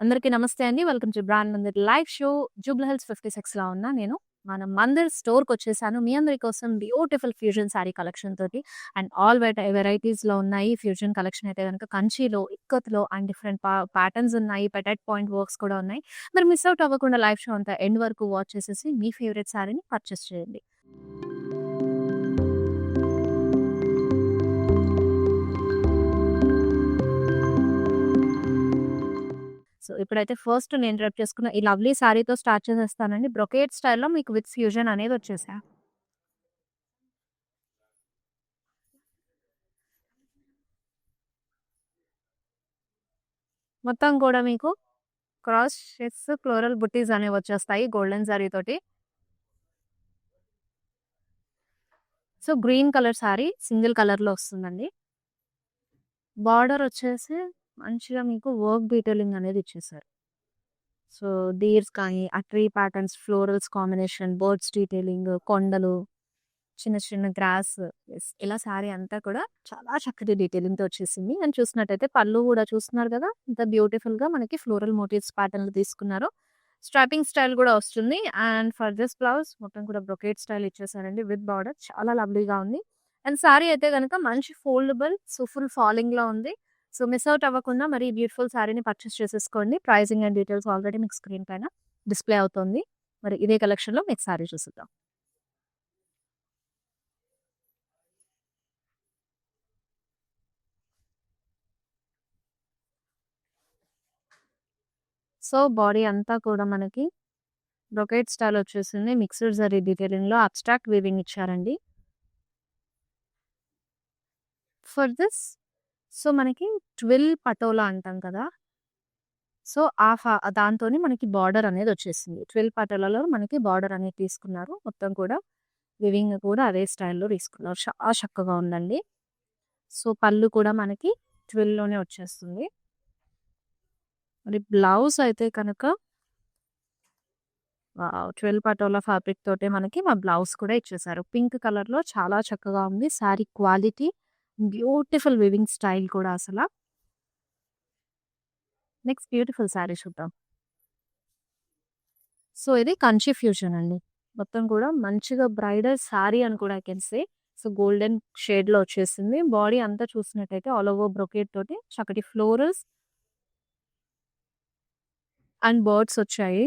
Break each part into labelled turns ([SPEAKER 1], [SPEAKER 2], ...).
[SPEAKER 1] అందరికీ నమస్తే అండి. Welcome to brand Mandir live show. Jubilee Hills 56లో ఉన్నా నేను. మన మందిర్ స్టోర్‌కొచ్చేసాను. మీ అందరి కోసం బ్యూటిఫుల్ ఫ్యూజన్ శారీ కలెక్షన్ తోటి అండ్ ఆల్ వెరైటీస్‌లో ఉన్నాయి. ఫ్యూజన్ కలెక్షన్ అయితే గనుక కంచిలో, ఇక్కత్‌లో అండ్ డిఫరెంట్ ప్యాటర్న్స్ ఉన్నాయి. పెటెట్ పాయింట్ వర్క్స్ కూడా ఉన్నాయి. మరి మిస్ అవుట్ అవ్వకుండా లైవ్ షో అంతా ఎండ్ వరకు వాచ్ చేసేసి మీ ఫేవరెట్ శారీని పర్చేస్ చేయండి. సో, ఇప్పుడైతే ఫస్ట్ నేను డ్రెప్ చేసుకున్న ఈ లవ్లీ శారీతో స్టార్ట్ చేసేస్తానండి. బ్రొకేట్ స్టైల్‌లో మీకు విత్ ఫ్యూజన్ అనేది వచ్చేసా. మొత్తం కూడా మీకు క్రాస్ చెక్స్, ఫ్లోరల్ బుట్టీస్ అనేవి వచ్చేస్తాయి గోల్డెన్ జరీ తోటి. So, green colour sari single కలర్‌లో వస్తుందండి. బార్డర్ వచ్చేసి మంచిగా మీకు వర్క్ డీటెయిలింగ్ అనేది ఇచ్చేసారు. సో, డీర్స్ కానీ, ఆ tree patterns, florals combination, birds detailing, కొండలు, చిన్న చిన్న గ్రాస్ ఇలా శారీ అంతా కూడా చాలా చక్కటి డీటెయిలింగ్‌తో వచ్చేసింది. అండ్ చూసినట్టయితే పళ్ళు కూడా చూస్తున్నారు కదా! ఎంత బ్యూటిఫుల్‌గా మనకి ఫ్లోరల్ మోటివ్స్ ప్యాటర్న్‌లో తీసుకున్నారో. స్ట్రాపింగ్ స్టైల్ కూడా వస్తుంది. అండ్ ఫర్ దిస్ బ్లౌజ్ మొత్తం కూడా బ్రొకేట్ స్టైల్ ఇచ్చేసారండి విత్ బార్డర్. చాలా లవ్లీగా ఉంది. అండ్ శారీ అయితే గనుక మంచి ఫోల్డబుల్, సో ఫుల్ ఫాలింగ్‌లో ఉంది. సో, మిస్ అవుట్ అవ్వకుండా మరి ఈ బ్యూటిఫుల్ శారీని పర్చేస్ చేసేసుకోండి. ప్రైజింగ్ అండ్ డీటెయిల్స్ ఆల్రెడీ మీకు స్క్రీన్ పైన డిస్‌ప్లే అవుతుంది. మరి ఇదే కలెక్షన్‌లో మీకు శారీ చూసేద్దాం. సో, బాడీ అంతా కూడా మనకి బ్రొకేట్ స్టైల్ వచ్చేసింది. మిక్స్డ్ జరీ డీటెయిలింగ్‌లో అబ్స్ట్రాక్ట్ వీవింగ్ ఇచ్చారండి. ఫర్ దిస్ సో, మనకి ట్విల్ పటోలా అంటాం కదా! సో, దాంతోని మనకి బార్డర్ అనేది వచ్చేసింది. ట్విల్ పటోలాలో మనకి బార్డర్ అనేది తీసుకున్నారు. మొత్తం కూడా వీవింగ్ కూడా అదే స్టైల్‌లో తీసుకున్నారు. చాలా చక్కగా ఉందండి. సో, పళ్ళు కూడా మనకి ట్విల్‌లోనే వచ్చేస్తుంది. మరి బ్లౌజ్ అయితే కనుక వావ్! 12 పటోలా ఫ్యాబ్రిక్ తోటే మనకి బ్లౌజ్ కూడా ఇచ్చేసారు. పింక్ కలర్‌లో చాలా చక్కగా ఉంది. Sari quality, beautiful weaving style కూడా అసల. నెక్స్ట్ బ్యూటిఫుల్ శారీ చూద్దాం. సో, ఇది కంచి ఫ్యూజన్ అండి. మొత్తం కూడా మంచిగా బ్రైడల్ శారీ అని కూడా I can say. So, golden షేడ్‌లో వచ్చేసింది. బాడీ అంతా చూసినట్టయితే ఆల్ ఓవర్ బ్రొకేట్ తోటి చక్కటి ఫ్లోరల్స్ అండ్ బర్డ్స్ వచ్చాయి.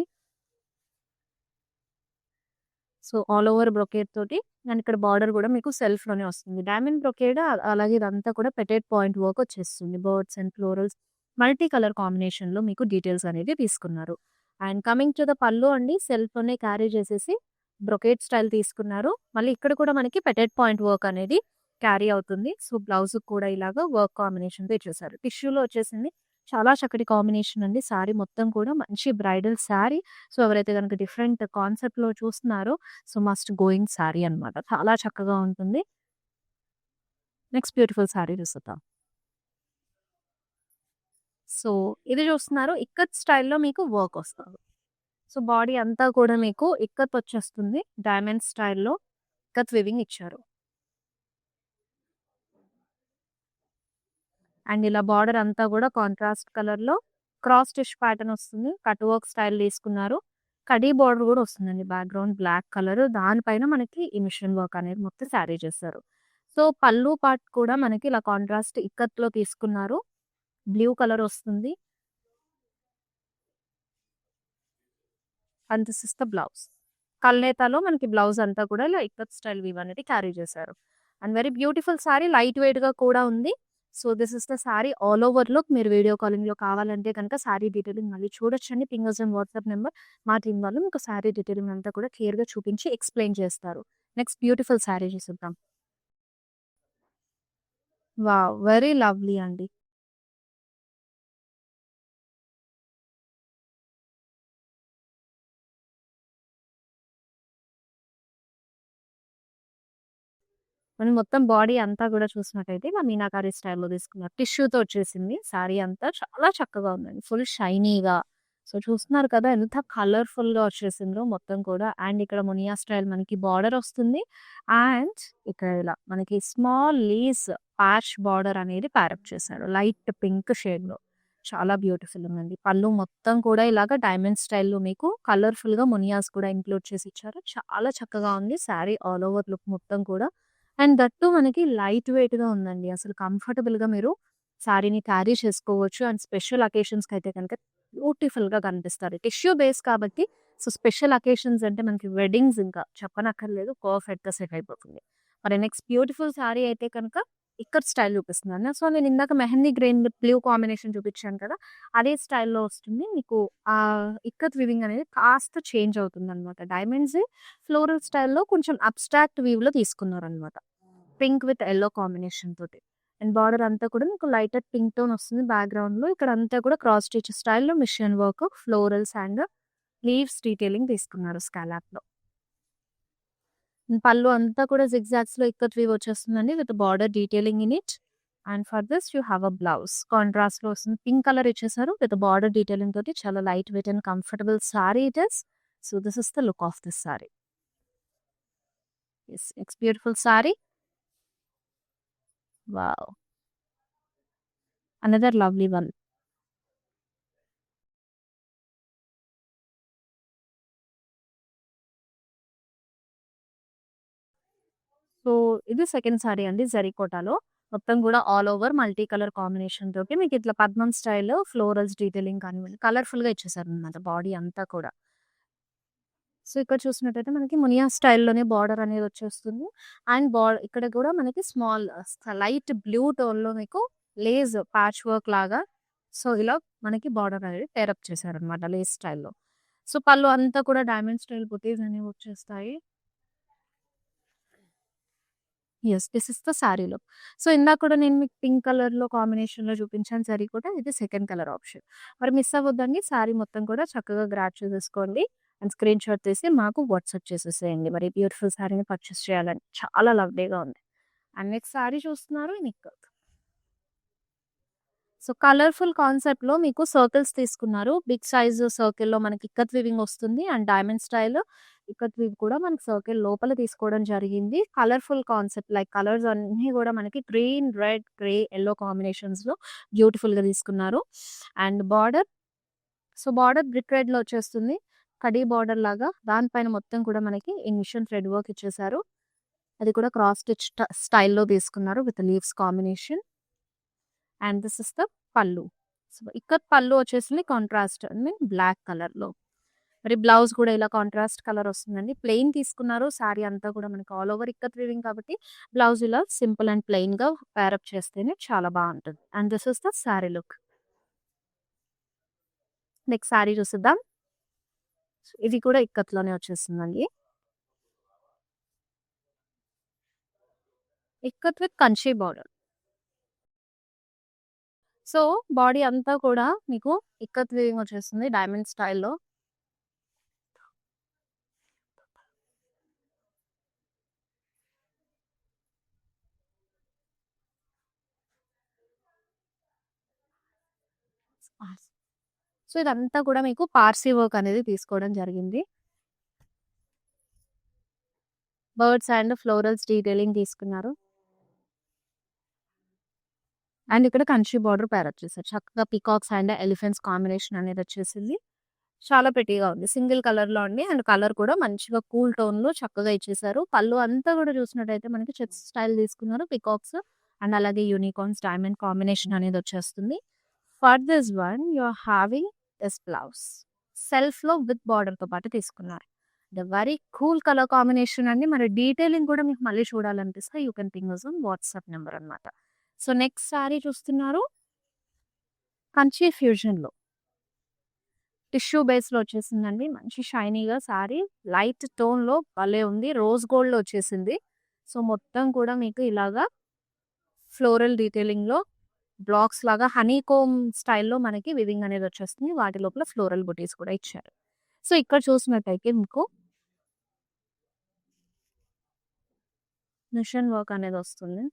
[SPEAKER 1] సో, ఆల్ ఓవర్ బ్రొకేడ్ తోటి అండ్ ఇక్కడ బార్డర్ కూడా మీకు సెల్ఫ్‌లోనే వస్తుంది. డైమండ్ బ్రొకేడ్ అలాగే ఇదంతా కూడా పెటెట్ పాయింట్ వర్క్ వచ్చేస్తుంది. Birds and florals multi colour కాంబినేషన్‌లో మీకు డీటెయిల్స్ అనేది తీసుకున్నారు. అండ్ కమింగ్ టు ద పల్లు అండి సెల్ఫ్‌లోనే క్యారీ చేసేసి బ్రొకేడ్ స్టైల్ తీసుకున్నారు. మళ్ళీ ఇక్కడ కూడా మనకి పెటెట్ పాయింట్ వర్క్ అనేది క్యారీ అవుతుంది. సో, బ్లౌజ్‌కి కూడా ఇలాగా వర్క్ కాంబినేషన్‌తో ఇచ్చేసారు. టిష్యూలో వచ్చేసింది. చాలా చక్కటి కాంబినేషన్ అండి. శారీ మొత్తం కూడా మంచి బ్రైడల్ శారీ. సో, ఎవరైతే గనుక డిఫరెంట్ కాన్సెప్ట్‌లో చూస్తున్నారో సో, మస్ట్ గోయింగ్ శారీ అనమాట. చాలా చక్కగా ఉంటుంది. నెక్స్ట్ బ్యూటిఫుల్ శారీ చూసేద్దాం. సో, ఇది చూస్తున్నారు ఇక్కత్ స్టైల్‌లో మీకు వర్క్ వస్తది. సో, బాడీ అంతా కూడా మీకు ఇక్కత్ వచ్చేస్తుంది. డైమండ్ స్టైల్‌లో ఇక్కత్ వీవింగ్ ఇచ్చారు. అండ్ ఇలా బార్డర్ అంతా కూడా కాంట్రాస్ట్ కలర్‌లో క్రాస్ స్టిచ్ ప్యాటర్న్ వస్తుంది. కట్ వర్క్ స్టైల్ తీసుకున్నారు. కడీ బార్డర్ కూడా వస్తుందండి. బ్యాక్‌గ్రౌండ్ బ్లాక్ కలర్ దానిపైన మనకి ఈ మిషన్ వర్క్ అనేది మొత్తం శారీ చేశారు. సో, పల్లు పార్ట్ కూడా మనకి ఇలా కాంట్రాస్ట్ ఇక్కత్‌లో తీసుకున్నారు. బ్లూ కలర్ వస్తుంది. And this is the blouse. కల్నేతలో మనకి బ్లౌజ్ అంతా కూడా ఇలా ఇక్కత్ స్టైల్ వీవ్ అనేది క్యారీ చేశారు. And very beautiful sari light వెయిట్‌గా కూడా ఉంది. So, this is the sari all over look. మీరు వీడియో కాలింగ్‌లో కావాలంటే గనుక సారీ డీటెయిలింగ్ మళ్ళీ చూడొచ్చండి. పింగర్స్ అండ్ వాట్సాప్ నంబర్ మా టీమ్ వాళ్ళు మీకు సారీ డీటెయిలింగ్ అంతా కూడా క్లియర్‌గా చూపించి ఎక్స్‌ప్లెయిన్ చేస్తారు. నెక్స్ట్ బ్యూటిఫుల్ సారీ చూసేద్దాం. వావ్! వెరీ లవ్లీ అండి. మనం మొత్తం బాడీ అంతా కూడా చూసినట్టయితే ఇలా మీనాకారి స్టైల్‌లో తీసుకున్నారు. టిష్యూతో వచ్చేసింది. శారీ అంతా చాలా చక్కగా ఉందండి. ఫుల్ షైనీగా. సో, చూస్తున్నారు కదా! ఎంత కలర్‌ఫుల్‌గా వచ్చేసిందో మొత్తం కూడా. అండ్ ఇక్కడ మునియా స్టైల్ మనకి బార్డర్ వస్తుంది. అండ్ ఇక్కడ ఇలా మనకి స్మాల్ లేస్ ప్యాచ్ బార్డర్ అనేది ప్యారప్ చేశారు. లైట్ పింక్ షేడ్‌లో. చాలా బ్యూటిఫుల్ ఉందండి. పళ్ళు మొత్తం కూడా ఇలాగ డైమండ్ స్టైల్‌లో మీకు కలర్‌ఫుల్‌గా మునియాస్ కూడా ఇంక్లూడ్ చేసి ఇచ్చారు. చాలా చక్కగా ఉంది శారీ ఆల్ ఓవర్ లుక్ మొత్తం కూడా. అండ్ దట్ టూ మనకి లైట్ వెయిట్‌గా ఉందండి. అసలు కంఫర్టబుల్‌గా మీరు శారీని క్యారీ చేసుకోవచ్చు. అండ్ స్పెషల్ అకేషన్స్‌కైతే గనక బ్యూటిఫుల్‌గా కనిపిస్తారు. టిష్యూ బేస్ కాబట్టి సో, స్పెషల్ అకేషన్స్ అంటే మనకి వెడ్డింగ్స్ ఇంకా చెప్పనక్కర్లేదు. పర్ఫెక్ట్‌గా సెట్ అయిపోతుంది. మరి నెక్స్ట్ బ్యూటిఫుల్ శారీ అయితే కనుక ఇక్కత్ స్టైల్ చూపిస్తున్నాను. సో, నేను ఇందాక mehndi green with blue combination చూపించాను కదా! అదే స్టైల్‌లో వస్తుంది. మీకు ఇక్కత్ వీవింగ్ అనేది కాస్త చేంజ్ అవుతుందనమాట. డైమండ్స్ ఫ్లోరల్ స్టైల్‌లో కొంచెం అబ్స్ట్రాక్ట్ వీవ్‌లో తీసుకున్నారనమాట. పింక్ విత్ యెల్లో కాంబినేషన్ తోటి. అండ్ బార్డర్ అంతా కూడా మీకు లైటర్ పింక్ టోన్ వస్తుంది బ్యాక్‌గ్రౌండ్‌లో. ఇక్కడ అంతా కూడా క్రాస్ స్టిచ్ స్టైల్‌లో machine work, florals and leaves detailing తీసుకున్నారు స్కాలప్‌లో. పళ్ళు అంతా కూడా జిగ్‌జాగ్స్‌లో ఇక్కత్ వీవ్ వచ్చేస్తుందండి with border detailing in it. And for this you have a blouse. కాంట్రాస్ట్‌లో వస్తుంది. పింక్ కలర్ ఇచ్చేసారు విత్ బార్డర్ డీటెయిలింగ్ తోటి చాలా light weight and comfortable sari it is. So, this is the look of this sari. Yes. It's beautiful sari. Wow! Another lovely one. So, ఇది second sorry అండి జరీకోటాలో. మొత్తం గూడా all over multi colour combination తోటి మీకిట్లా పద్మం స్టైల్‌లో florals detailing కానివ్వండి, కలర్‌ఫుల్‌గా ఇచ్చేసారనమాట బాడీ అంతా కూడా. సో, ఇక్కడ చూసినట్టయితే మనకి మునియా స్టైల్‌లోనే బార్డర్ అనేది వచ్చేస్తుంది. అండ్ ఇక్కడ గూడా మనకి స్మాల్ లైట్ బ్లూ టోన్‌లో మీకు లేస్ ప్యాచ్ వర్క్ లాగా సో, ఇలా మనకి బార్డర్ అనేది పేరప్ చేశారనమాట లేస్ స్టైల్‌లో. సో, పళ్ళు అంతా కూడా డైమండ్ స్టైల్ బుటీస్ అనేవి వచ్చేస్తాయి. Yes. This is the sari look. So, ఇందాక కూడా నేను మీకు పింక్ కలర్‌లో కాంబినేషన్‌లో చూపించాను సారీ కూడా. ఇది సెకండ్ కలర్ ఆప్షన్. మరి మిస్ అవ్వద్దండి. సారీ మొత్తం కూడా చక్కగా గ్రాబ్ చేసేసుకోండి. అండ్ స్క్రీన్ షాట్ తీసి మాకు వాట్సాప్ చేసేసేయండి. మరి బ్యూటిఫుల్ సారీని పర్చేస్ చేయాలని. చాలా లవ్లీగా ఉంది. అండ్ నెక్స్ట్ సారీ చూస్తున్నారు మీకు సో, కలర్‌ఫుల్ కాన్సెప్ట్‌లో మీకు సర్కిల్స్ తీసుకున్నారు. బిగ్ సైజ్ సర్కిల్‌లో మనకి ఇక్కత్ వీవింగ్ వస్తుంది. And diamond style ikat weave కూడా మనకి సర్కిల్ లోపల తీసుకోవడం జరిగింది. కలర్‌ఫుల్ కాన్సెప్ట్ లైక్ కలర్స్ అన్నీ కూడా మనకి గ్రీన్, రెడ్, గ్రే, యెల్లో కాంబినేషన్స్‌లో బ్యూటిఫుల్‌గా తీసుకున్నారు. And border so, border brick రెడ్‌లో వచ్చేస్తుంది. కడీ బార్డర్ లాగా దానిపైన మొత్తం కూడా మనకి ఈ మిషన్ థ్రెడ్ వర్క్ ఇచ్చేసారు. అది కూడా క్రాస్ స్టిచ్ స్టైల్‌లో తీసుకున్నారు with leaves combination. And this is the పల్లు. సో, ఇక్కత్ పల్లు వచ్చేసింది కాంట్రాస్ట్ మీన్ బ్లాక్ కలర్‌లో. మరి బ్లౌజ్ కూడా ఇలా కాంట్రాస్ట్ కలర్ వస్తుందండి. ప్లెయిన్ తీసుకున్నారు. సారీ అంతా కూడా మనకి ఆల్ ఓవర్ ఇక్కత్ వీవింగ్ కాబట్టి బ్లౌజ్ ఇలా సింపుల్ అండ్ ప్లెయిన్‌గా పేరప్ చేస్తేనే చాలా బావుంటుంది. And this is the sari look. Next sorry చూసేద్దాం. ఇది కూడా ఇక్కత్‌లోనే వచ్చేస్తుందండి. Ikat with Kanchi border. So, body అంతా కూడా మీకు ఇక్కత్ వీవింగ్ వచ్చేస్తుంది డైమండ్ స్టైల్‌లో. సో, ఇదంతా కూడా మీకు పార్సీ వర్క్ అనేది తీసుకోవడం జరిగింది. బర్డ్స్ అండ్ ఫ్లోరల్స్ డీటెయిలింగ్ తీసుకున్నారు. అండ్ ఇక్కడ కంచి బార్డర్ పేరప్ చేశారు. చక్కగా పీకాక్స్ అండ్ ఎలిఫెంట్స్ కాంబినేషన్ అనేది వచ్చేసింది. చాలా ప్రెట్టీగా ఉంది. సింగిల్ కలర్‌లో అండి. అండ్ కలర్ కూడా మంచిగా కూల్ టోన్‌లో చక్కగా ఇచ్చేసారు. పళ్ళు అంతా కూడా చూసినట్టయితే మనకి చెక్స్ స్టైల్ తీసుకున్నారు. పీకాక్స్ అండ్ అలాగే యూనికార్న్స్ డైమండ్ కాంబినేషన్ అనేది వచ్చేస్తుంది. For this one you are having this blouse. సెల్ఫ్‌లో విత్ బార్డర్‌తో పాటు తీసుకున్నారు. The very cool colour combination అండి. మరి డీటెయిలింగ్ కూడా మీకు మళ్ళీ చూడాలనిపిస్తే you can ping us on WhatsApp number అన్నమాట. సో, నెక్స్ట్ సారీ చూస్తున్నారు. కంచి ఫ్యూజన్‌లో. టిష్యూ బేస్‌లో వచ్చేసిందండి. మంచి షైనీగా సారీ లైట్ టోన్‌లో భలే ఉంది. రోజ్ గోల్డ్‌లో వచ్చేసింది. సో, మొత్తం కూడా మీకు ఇలాగా ఫ్లోరల్ డీటెయిలింగ్‌లో బ్లాక్స్ లాగా హనీకోంబ్ స్టైల్‌లో మనకి వివింగ్ అనేది వచ్చేస్తుంది. వాటి లోపల ఫ్లోరల్ బుటీస్ కూడా ఇచ్చారు. సో, ఇక్కడ చూసినట్టయితే మీకు మిషన్ వర్క్ అనేది వస్తుంది.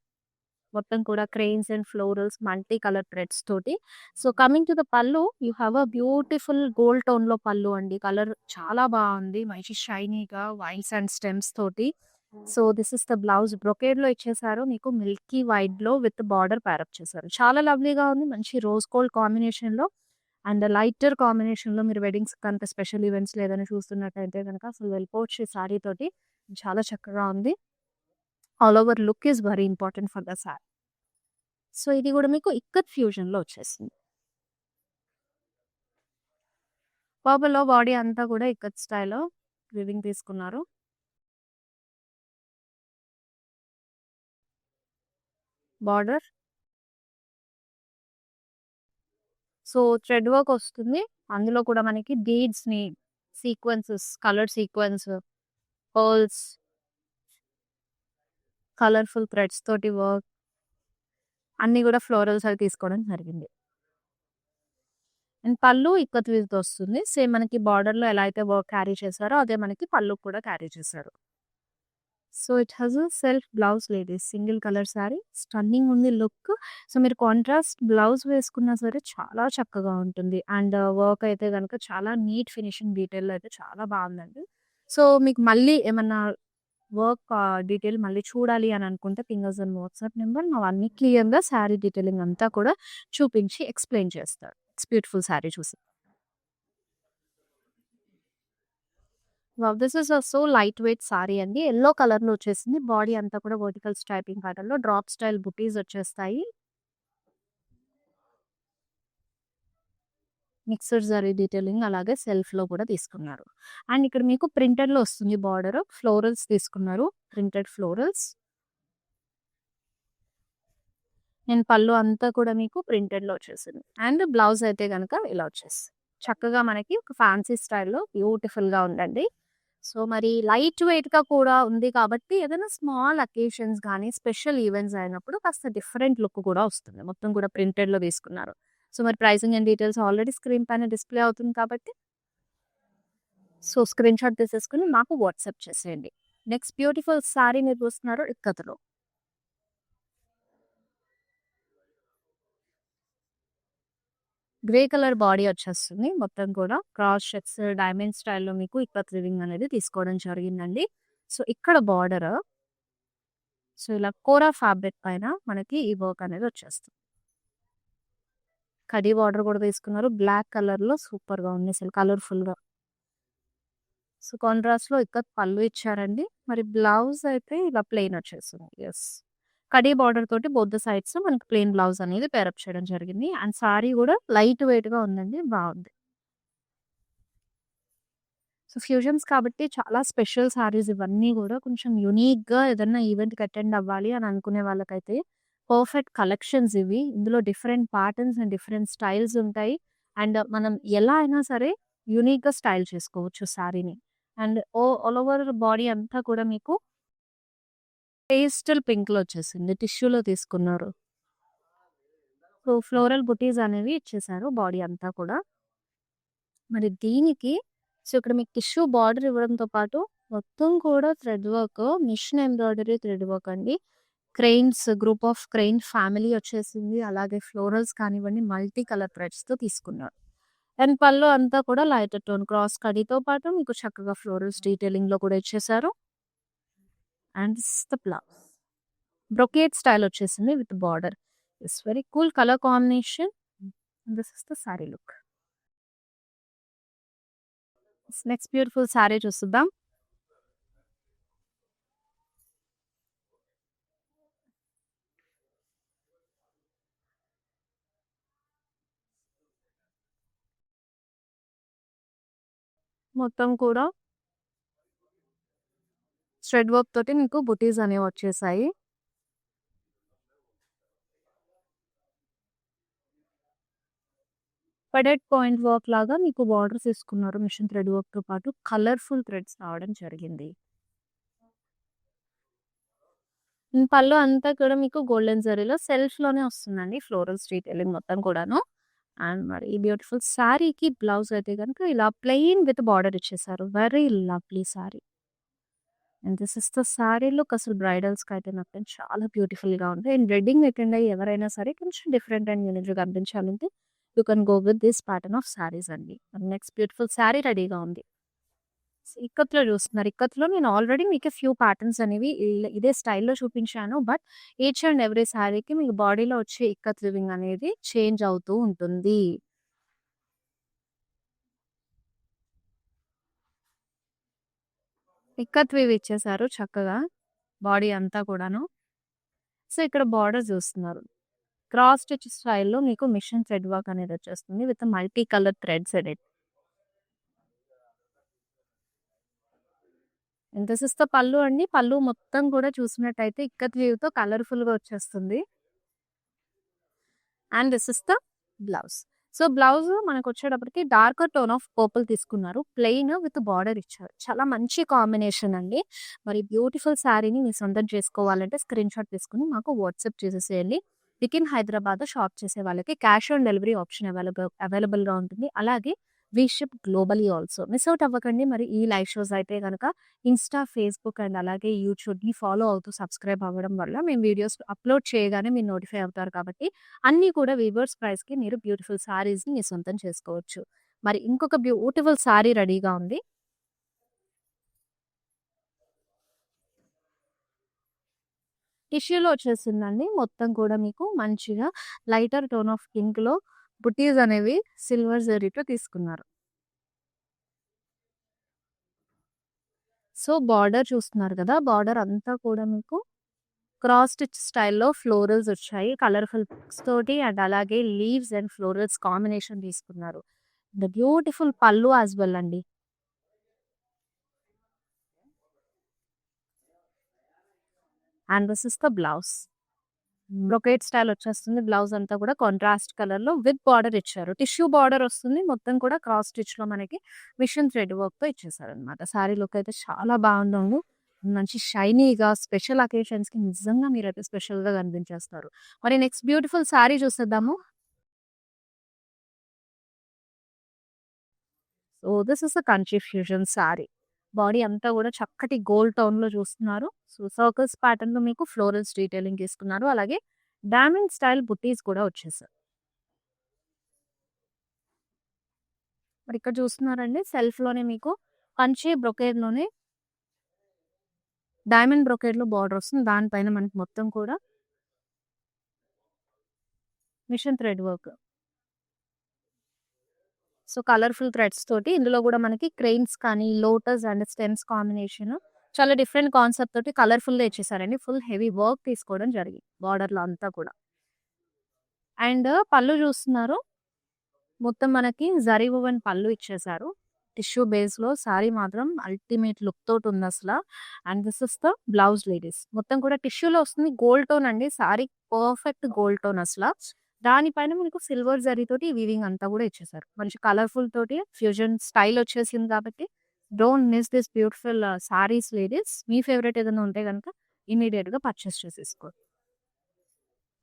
[SPEAKER 1] మొత్తం కూడా cranes and florals multi colour threads తోటి. So, coming to the pallu you have a beautiful gold టోన్‌లో పల్లు అండి. కలర్ చాలా బావుంది. మంచి షైనీగా వైన్స్ అండ్ స్టెమ్స్ తోటి so this is the blouse. బ్రొకేడ్‌లో ఇచ్చేసారు. మీకు మిల్కీ వైట్‌లో విత్ బార్డర్ ప్యారప్ చేశారు. చాలా లవ్లీగా ఉంది. మంచి రోజ్ గోల్డ్ కాంబినేషన్‌లో అండ్ లైటర్ కాంబినేషన్‌లో మీరు వెడ్డింగ్స్ కనుక స్పెషల్ ఈవెంట్స్‌లో ఏదైనా చూస్తున్నట్టయితే గనక అసలు వెళ్ళిపోవచ్చు ఈ సారీ తోటి. చాలా చక్కగా ఉంది. All over look is very important for the sorry. So ఇది కూడా మీకు ఇక్కత్ ఫ్యూజన్‌లో వచ్చేసింది. పర్పుల్‌లో బాడీ అంతా కూడా ఇక్కత్ స్టైల్‌లో వీవింగ్ తీసుకున్నారు. బార్డర్. సో థ్రెడ్ వర్క్ వస్తుంది. అందులో కూడా మనకి బీడ్స్‌ని, sequences, colour sequence, pearls, colourful threads తోటి వర్క్ అన్నీ కూడా ఫ్లోరల్స్ అవి తీసుకోవడం జరిగింది. అండ్ పళ్ళు ఇక్కత్ వీవ్‌తో వస్తుంది. సేమ్ మనకి బార్డర్‌లో ఎలా అయితే వర్క్ క్యారీ చేశారో అదే మనకి పళ్ళుకి కూడా క్యారీ చేశారు. So it has a self blouse ladies. Single colour sorry. Stunning ఉంది లుక్. సో మీరు కాంట్రాస్ట్ బ్లౌజ్ వేసుకున్నా సరే చాలా చక్కగా ఉంటుంది. అండ్ వర్క్ అయితే గనుక చాలా నీట్ ఫినిషింగ్ డీటెయిల్‌లో అయితే చాలా బావుందండి. సో మీకు మళ్ళీ ఏమన్నా వర్క్ డీటెయిల్ మళ్ళీ చూడాలి అని అనుకుంటే ping us on WhatsApp number. అవన్నీ క్లియర్‌గా సారీ డీటెయిలింగ్ అంతా కూడా చూపించి ఎక్స్‌ప్లెయిన్ చేస్తారు. ఇట్స్ బ్యూటిఫుల్ సారీ చూసి. Wow! This is so light weight sari అండి. యెల్లో కలర్‌లో వచ్చేసింది. బాడీ అంతా కూడా వర్టికల్ స్ట్రైపింగ్ ప్యాటర్న్‌లో డ్రాప్ స్టైల్ బుటీస్ వచ్చేస్తాయి. మిక్స్డ్ జరీ డీటెయిలింగ్ అలాగే సెల్ఫ్‌లో కూడా తీసుకున్నారు. అండ్ ఇక్కడ మీకు ప్రింటెడ్‌లో వస్తుంది బార్డర్. ఫ్లోరల్స్ తీసుకున్నారు. Printed florals. అండ్ పళ్ళు అంతా కూడా మీకు ప్రింటెడ్‌లో వచ్చేసింది. అండ్ బ్లౌజ్ అయితే గనక ఇలా వచ్చేసింది. చక్కగా మనకి ఒక ఫ్యాన్సీ స్టైల్‌లో బ్యూటిఫుల్‌గా ఉందండి. సో, మరి లైట్ వెయిట్‌గా కూడా ఉంది కాబట్టి ఏదైనా స్మాల్ అకేషన్స్ గానీ, స్పెషల్ ఈవెంట్స్ అయినప్పుడు కాస్త డిఫరెంట్ లుక్ కూడా వస్తుంది. మొత్తం కూడా ప్రింటెడ్‌లో తీసుకున్నారు. సో, మరి pricing and details already screen పైన డిస్‌ప్లే అవుతుంది కాబట్టి సో, స్క్రీన్‌షాట్ తీసేసుకొని మాకు వాట్సాప్ చేసేయండి. నెక్స్ట్ బ్యూటిఫుల్ సారీ మీరు చూస్తున్నారు ఇక్కత్‌లో. గ్రే కలర్ బాడీ వచ్చేస్తుంది. మొత్తం కూడా క్రాస్ చెక్స్, డైమండ్ స్టైల్‌లో మీకు ఇక్కత్ వీవింగ్ అనేది తీసుకోవడం జరిగిందండి. సో, ఇక్కడ బార్డర్ సో, ఇలా కోరా ఫ్యాబ్రిక్ పైన మనకి ఈ వర్క్ అనేది వచ్చేస్తుంది. కడీ బార్డర్ కూడా తీసుకున్నారు. బ్లాక్ కలర్‌లో సూపర్‌గా ఉంది అసలు కలర్‌ఫుల్‌గా. సో, కాంట్రాస్ట్‌లో ఇక్కత్ పళ్ళు ఇచ్చారండి. మరి బ్లౌజ్ అయితే ఇలా ప్లెయిన్ వచ్చేసింది. యెస్. కడీ బార్డర్ తోటి బోత్ ద సైడ్స్ మనకి ప్లెయిన్ బ్లౌజ్ అనేది పేరప్ చేయడం జరిగింది. అండ్ సారీ కూడా లైట్ వెయిట్‌గా ఉందండి. బావుంది. సో, ఫ్యూజన్స్ కాబట్టి చాలా స్పెషల్ సారీస్ ఇవన్నీ గూడా కొంచెం యూనిక్‌గా ఏదన్నా ఈవెంట్‌కి అటెండ్ అవ్వాలి అని అనుకునే వాళ్ళకైతే పర్ఫెక్ట్ కలెక్షన్స్ ఇవి. ఇందులో different patterns and different styles ఉంటాయి. అండ్ మనం ఎలా అయినా సరే యూనిక్‌గా స్టైల్ చేసుకోవచ్చు సారీని. అండ్ ఆల్ ఓవర్ బాడీ అంతా కూడా మీకు పేస్టల్ పింక్‌లో వచ్చేసింది. టిష్యూలో తీసుకున్నారు. సో, ఫ్లోరల్ బుటీస్ అనేవి ఇచ్చేసారు బాడీ అంతా కూడా. మరి దీనికి సో, ఇక్కడ మీకు టిష్యూ బార్డర్ ఇవ్వడంతో పాటు మొత్తం కూడా thread work, machine embroidery thread work అండి. Cranes group of crane family వచ్చేసింది. అలాగే ఫ్లోరల్స్ కానివ్వండి మల్టీ కలర్ థ్రెడ్స్‌తో తీసుకున్నారు. అండ్ పళ్ళు అంతా కూడా లైటర్ టోన్ క్రాస్ కడీతో పాటు మీకు చక్కగా ఫ్లోరల్స్ డీటెయిలింగ్‌లో కూడా ఇచ్చేసారు. And this is the blouse. Brocade style వచ్చేసింది with border. It's very cool colour combination. This is the sari look. Next beautiful sari చూసుద్దాం. మొత్తం కూడా థ్రెడ్ వర్క్ తోటి మీకు బుటీస్ అనేవి వచ్చేసాయి. పెడెట్ పాయింట్ వర్క్ లాగా మీకు బార్డర్స్ తీసుకున్నారు. మిషన్ థ్రెడ్ వర్క్‌తో పాటు కలర్‌ఫుల్ థ్రెడ్స్ రావడం జరిగింది. పళ్ళు అంతా కూడా మీకు గోల్డెన్ జరీలో సెల్ఫ్‌లోనే వస్తుందండి. ఫ్లోరల్స్ డీటెయిలింగ్ మొత్తం కూడాను. అండ్ మరి ఈ బ్యూటిఫుల్ సారీకి బ్లౌజ్ అయితే గనుక ఇలా ప్లెయిన్ విత్ బార్డర్ ఇచ్చేసారు. Very lovely sorry. And this is the sari look. అసలు బ్రైడల్స్‌కయితే మాత్రం చాలా బ్యూటిఫుల్‌గా ఉంది. అండ్ వెడ్డింగ్ అటెండ్ అయ్యి ఎవరైనా సరే కొంచెం డిఫరెంట్ అండ్ యూనిక్‌గా కనిపించాలంటే you can go with this pattern of saris అండి. నెక్స్ట్ బ్యూటిఫుల్ సారీ రెడీగా ఉంది. ఇక్కత్‌లో చూస్తున్నారు. ఇక్కత్‌లో నేను ఆల్రెడీ మీకు ఫ్యూ ప్యాటర్న్స్ అనేవి ఇదే స్టైల్‌లో చూపించాను. బట్ ఈచ్ అండ్ ఎవ్రీ శారీకి మీకు బాడీలో వచ్చే ఇక్కత్ వీవింగ్ అనేది చేంజ్ అవుతూ ఉంటుంది. ఇక్కత్ వీవ్ ఇచ్చేసారు చక్కగా బాడీ అంతా కూడాను. సో, ఇక్కడ బార్డర్ చూస్తున్నారు. క్రాస్ స్టిచ్ స్టైల్‌లో మీకు మిషన్ థ్రెడ్ వర్క్ అనేది వచ్చేస్తుంది with multi colour threads in it. And this is the పల్లు అండి. పల్లు మొత్తం కూడా చూసినట్టయితే ఇక్కత్ వీవ్‌తో కలర్‌ఫుల్‌గా వచ్చేస్తుంది. And this is the blouse. So, blouse మనకొచ్చేటప్పటికి డార్కర్ టోన్ ఆఫ్ పర్పుల్ తీసుకున్నారు. ప్లెయిన్ విత్ బార్డర్ ఇచ్చారు. చాలా మంచి కాంబినేషన్ అండి. మరి బ్యూటిఫుల్ శారీని మీ సొంతం చేసుకోవాలంటే స్క్రీన్‌షాట్ తీసుకొని మాకు వాట్సాప్ చేసేసేయండి. విత్ ఇన్ హైదరాబాద్ షాప్ చేసే వాళ్ళకి క్యాష్ ఆన్ డెలివరీ ఆప్షన్ అవైలబుల్‌గా ఉంటుంది. అలాగే we ship globally also. Miss out అవ్వకండి. మరి ఈ లైవ్ షోస్ అయితే గనక ఇన్‌స్టా, ఫేస్‌బుక్ అండ్ అలాగే యూట్యూబ్‌ని ఫాలో అవుతూ సబ్స్క్రైబ్ అవ్వడం వల్ల మేము వీడియోస్ అప్‌లోడ్ చేయగానే మీరు నోటిఫై అవుతారు కాబట్టి అన్నీ కూడా వీవర్స్ ప్రైస్‌కి మీరు బ్యూటిఫుల్ శారీస్‌ని మీ సొంతం చేసుకోవచ్చు. మరి ఇంకొక బ్యూటిఫుల్ శారీ రెడీగా ఉంది. టిష్యూలో వచ్చేసిందండి. మొత్తం కూడా మీకు మంచిగా లైటర్ టోన్ ఆఫ్ పింక్‌లో బుటీస్ అనేవి సిల్వర్ జరీతో తీసుకున్నారు. సో, బార్డర్ చూస్తున్నారు కదా! బార్డర్ అంతా కూడా మీకు క్రాస్ స్టిచ్ స్టైల్‌లో ఫ్లోరల్స్ వచ్చాయి. కలర్‌ఫుల్ పిక్స్ తోటి అండ్ అలాగే లీవ్స్ అండ్ ఫ్లోరల్స్ కాంబినేషన్ తీసుకున్నారు. ద బ్యూటిఫుల్ పల్లు యాస్ వెల్ అండి. And this is the blouse. Brocade style వచ్చేస్తుంది. బ్లౌజ్ అంతా కూడా కాంట్రాస్ట్ కలర్‌లో విత్ బార్డర్ ఇచ్చారు. టిష్యూ బార్డర్ వస్తుంది. మొత్తం కూడా క్రాస్ స్టిచ్‌లో మనకి మిషన్ థ్రెడ్ వర్క్‌తో ఇచ్చేసారనమాట. శారీ లుక్ అయితే చాలా బాగుందండి. మంచి షైనీగా స్పెషల్ అకేషన్స్‌కి నిజంగా మీరైతే స్పెషల్‌గా కనిపించేస్తారు. మరి నెక్స్ట్ బ్యూటిఫుల్ శారీ చూసేద్దాము. So, this is a Kanchi fusion sari. Body అంతా కూడా చక్కటి గోల్డ్ టోన్‌లో చూస్తున్నారు. సో, సర్కిల్స్ ప్యాటర్న్‌లో మీకు ఫ్లోరల్స్ డీటెయిలింగ్ తీసుకున్నారు. అలాగే డైమండ్ స్టైల్ బుట్టీస్ కూడా వచ్చేసాయి. మరి ఇక్కడ చూస్తున్నారండి సెల్ఫ్‌లోనే మీకు కంచి బ్రొకేడ్‌లోనే డైమండ్ బ్రొకేడ్‌లో బార్డర్ వస్తుంది. దానిపైన మనకి మొత్తం కూడా మిషన్ థ్రెడ్ వర్క్. సో, కలర్‌ఫుల్ థ్రెడ్స్ తోటి ఇందులో గూడా మనకి క్రెయిన్స్ కానీ, లోటస్ అండ్ స్టెమ్స్ కాంబినేషన్ చాలా డిఫరెంట్ కాన్సెప్ట్ తోటి కలర్‌ఫుల్‌గా ఇచ్చేసారండి. ఫుల్ హెవీ వర్క్ తీసుకోవడం జరిగింది బార్డర్‌లో అంతా కూడా. అండ్ పళ్ళు చూస్తున్నారు. మొత్తం మనకి జరీ వువెన్ పళ్ళు ఇచ్చేసారు. టిష్యూ బేస్‌లో సారీ మాత్రం అల్టిమేట్ లుక్ తోటుందసల. And this is the blouse ladies. మొత్తం కూడా టిష్యూలో వస్తుంది. గోల్డ్ టోన్ అండి. సారీ పర్ఫెక్ట్ గోల్డ్ టోన్ అసల. దానిపైన మనకు సిల్వర్ జరీతోటి వీవింగ్ అంతా కూడా ఇచ్చేసారు. మంచి కలర్‌ఫుల్ తోటి ఫ్యూజన్ స్టైల్ వచ్చేసింది కాబట్టి don't miss this beautiful saris ladies. Me favourite ఏదైనా ఉంటే గనుక ఇమ్మీడియేట్‌గా పర్చేస్ చేసేసుకోండి.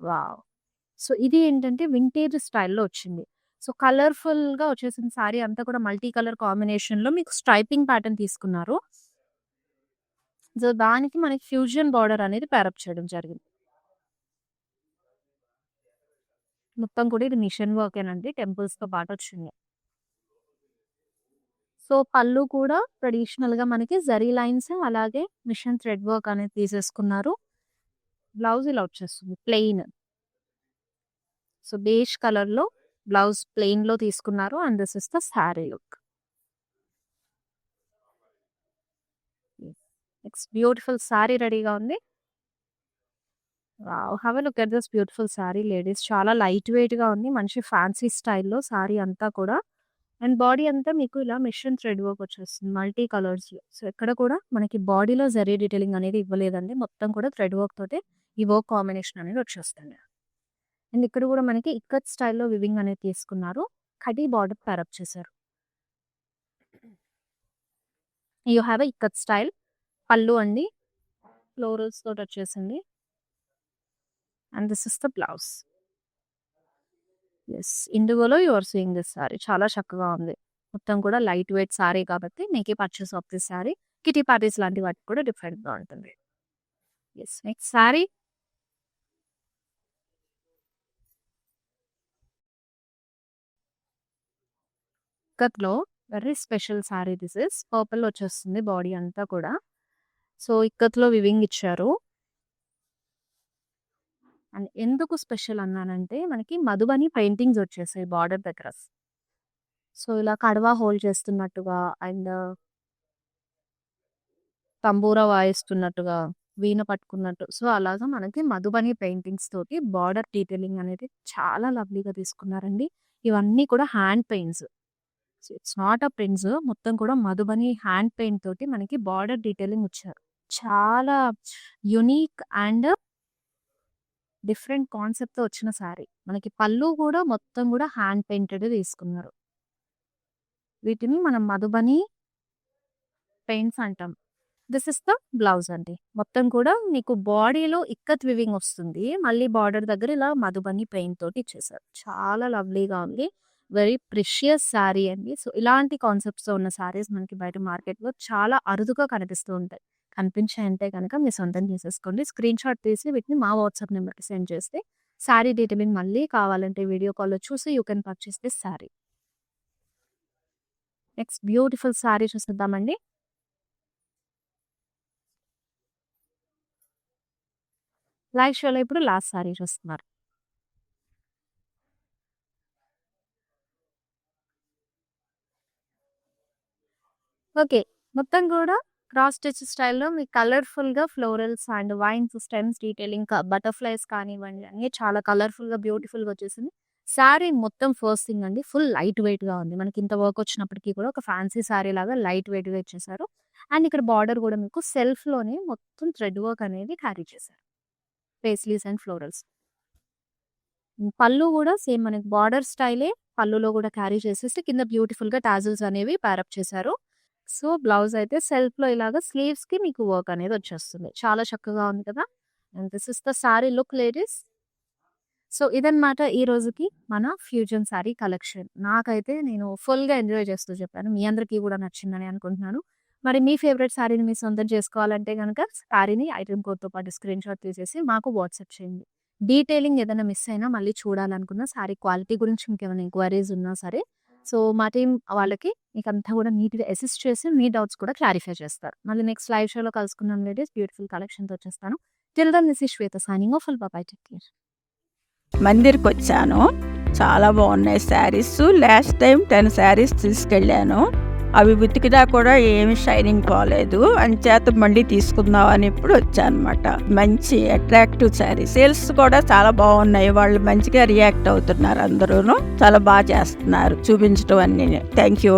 [SPEAKER 1] వావ్! సో, ఇది ఏంటంటే వింటేజ్ స్టైల్‌లో వచ్చింది. సో, కలర్‌ఫుల్‌గా వచ్చేసిన సారీ అంతా కూడా మల్టీ కలర్ కాంబినేషన్‌లో మీకు స్ట్రైపింగ్ ప్యాటర్న్ తీసుకున్నారు. సో, దానికి మనకి ఫ్యూజన్ బార్డర్ అనేది పేరప్ చేయడం జరిగింది. మొత్తం కూడా ఇది మిషన్ వర్కేనండి. టెంపుల్స్‌తో పాటొచ్చింది. సో, పళ్ళు కూడా ట్రెడిషనల్‌గా మనకి జరీ లైన్స్ అలాగే మిషన్ థ్రెడ్ వర్క్ అనేది తీసేసుకున్నారు. బ్లౌజ్ ఇలా వచ్చేస్తుంది ప్లెయిన్. సో, బేజ్ కలర్‌లో బ్లౌజ్ ప్లెయిన్‌లో తీసుకున్నారు. And this is the sari look. Next beautiful sorry రెడీగా ఉంది. Wow! Have a look at this beautiful sorry ladies. చాలా లైట్ వెయిట్‌గా ఉంది. మంచి ఫ్యాన్సీ స్టైల్‌లో సారీ అంతా కూడా. అండ్ బాడీ అంతా మీకు ఇలా మిషన్ థ్రెడ్ వర్క్ వచ్చేస్తుంది. మల్టీ కలర్స్‌లో. సో, ఎక్కడ కూడా మనకి బాడీలో జరీ డీటెయిలింగ్ అనేది ఇవ్వలేదండి. మొత్తం కూడా థ్రెడ్ వర్క్ తోటే ఈ వర్క్ కాంబినేషన్ అనేది వచ్చేస్తుంది. అండ్ ఇక్కడ కూడా మనకి ఇక్కత్ స్టైల్‌లో వివింగ్ అనేది తీసుకున్నారు. కడీ బార్డర్ పేరప్ చేశారు. You have a ikat style. Pallu అండి. ఫ్లోరల్స్ తోటి వచ్చేసింది. And this is the blouse. Yes. ఇండిగోలో you are seeing this sari. చాలా చక్కగా ఉంది. మొత్తం కూడా లైట్ వెయిట్ సారీ కాబట్టి make a purchase of this sari. Kitty parties లాంటి వాటికి కూడా డిఫరెంట్‌గా ఉంటుంది. యెస్. నెక్స్ట్ సారీ ఇక్కత్‌లో very special sari this is. Purple వచ్చేస్తుంది బాడీ అంతా కూడా. సో ఇక్కత్లో వివింగ్ ఇచ్చారు. అండ్ ఎందుకు స్పెషల్ అన్నానంటే మనకి మధుబని పెయింటింగ్స్ వచ్చేసాయి బార్డర్ దగ్గర. సో ఇలా కడవా హోల్డ్ చేస్తున్నట్టుగా అండ్ తంబూరా వాయిస్తున్నట్టుగా, వీణ పట్టుకున్నట్టు. సో అలాగా మనకి మధుబని పెయింటింగ్స్ తోటి బార్డర్ డీటెయిలింగ్ అనేది చాలా లవ్లీగా తీసుకున్నారండి. ఇవన్నీ కూడా hand paints. So it's not a prints, మొత్తం కూడా మధుబని హ్యాండ్ పెయింట్ తోటి మనకి బార్డర్ డీటెయిలింగ్ ఇచ్చారు. చాలా యునిక్ అండ్ డిఫరెంట్ కాన్సెప్ట్తో వచ్చిన సారీ. మనకి పళ్ళు కూడా మొత్తం కూడా హ్యాండ్ పెయింటెడ్ తీసుకున్నారు. వీటిని మనం మధుబని పెయింట్స్ అంటాం. దిస్ ఇస్ ద బ్లౌజ్ అండి. మొత్తం కూడా మీకు బాడీలో ఇక్కత్ వివింగ్ వస్తుంది. మళ్ళీ బార్డర్ దగ్గర ఇలా మధుబని పెయింట్ తోటి ఇచ్చేసారు. చాలా లవ్లీగా ఉంది. వెరీ ప్రిషియస్ శారీ అండి. సో ఇలాంటి కాన్సెప్ట్స్తో ఉన్న శారీస్ మనకి బయట మార్కెట్లో చాలా అరుదుగా కనిపిస్తూ ఉంటాయి. కనిపించాయంటే కనుక మీరు సొంతం చేసేసుకోండి. స్క్రీన్ షాట్ తీసి వీటిని మా వాట్సాప్ నెంబర్కి సెండ్ చేస్తే శారీ డీటెయిలింగ్ మళ్ళీ కావాలంటే వీడియో కాల్లో చూసి you can purchase this sari. Next beautiful sari చూసిద్దామండి. లైవ్ షోలో ఇప్పుడు లాస్ట్ శారీ చూస్తున్నారు. ఓకే, మొత్తం కూడా క్రాస్ స్టిచ్ స్టైల్లో మీకు కలర్ఫుల్గా florals and wines stems detailing butterflies కానివ్వండి అన్నీ చాలా కలర్ఫుల్గా బ్యూటిఫుల్గా వచ్చేసింది. శారీ మొత్తం ఫస్ట్ థింగ్ అండి ఫుల్ లైట్ వెయిట్గా ఉంది. మనకి ఇంత వర్క్ వచ్చినప్పటికీ కూడా ఒక ఫ్యాన్సీ శారీ లాగా లైట్ వెయిట్గా ఇచ్చేసారు. అండ్ ఇక్కడ బార్డర్ కూడా మీకు సెల్ఫ్లోనే మొత్తం థ్రెడ్ వర్క్ అనేది క్యారీ చేశారు. Paisleys and florals. పళ్ళు కూడా సేమ్ మనకి బార్డర్ స్టైలే పళ్ళులో కూడా క్యారీ చేసేసి కింద బ్యూటిఫుల్గా టాజిల్స్ అనేవి ప్యారప్ చేశారు. సో బ్లౌజ్ అయితే సెల్ఫ్లో ఇలాగా స్లీవ్స్కి మీకు వర్క్ అనేది వచ్చేస్తుంది. చాలా చక్కగా ఉంది కదా. And this is the sari look ladies. So ఇదన్నమాట ఈ రోజుకి మన ఫ్యూజన్ సారీ కలెక్షన్. నాకైతే నేను ఫుల్గా ఎంజాయ్ చేస్తూ చెప్పాను. మీ అందరికీ కూడా నచ్చిందని అనుకుంటున్నాను. మరి మీ ఫేవరెట్ సారీని మీ సొంతం చేసుకోవాలంటే కనుక సారీని ఐటమ్ కోడ్తో పాటు స్క్రీన్ షాట్ తీసేసి మాకు వాట్సాప్ చేయండి. డీటెయిలింగ్ ఏదైనా మిస్ అయినా మళ్ళీ చూడాలనుకున్న సారీ క్వాలిటీ గురించి ఇంకేమైనా ఎంక్వైరీస్ ఉన్నా సరే సో మా టీం వాళ్ళకి మీకు అంతా కూడా నీట్గా అసిస్ట్ చేసి మీ డౌట్స్ కూడా క్లారిఫై చేస్తారు. మళ్ళీ నెక్స్ట్ లైవ్ షోలో కలుసుకున్నాం లేడీస్. బ్యూటిఫుల్ కలెక్షన్తో వచ్చేస్తాను. Till then this is Shweta signing off. Bye, take care.
[SPEAKER 2] మందిర్కి వచ్చాను. చాలా బాగున్నాయి శారీస్. లాస్ట్ టైం 10 శారీస్ తీసుకెళ్ళాను. అవి ఉతికినా కూడా ఏమి షైనింగ్ పోలేదు. అంచేత మళ్ళీ తీసుకుందాం అని ఇప్పుడు వచ్చాను అనమాట. మంచి అట్రాక్టివ్ శారీ. సేల్స్ కూడా చాలా బాగున్నాయి. వాళ్ళు మంచిగా రియాక్ట్ అవుతున్నారు. అందరూ చాలా బాగా చేస్తున్నారు చూపించడం అన్ని. Thank you.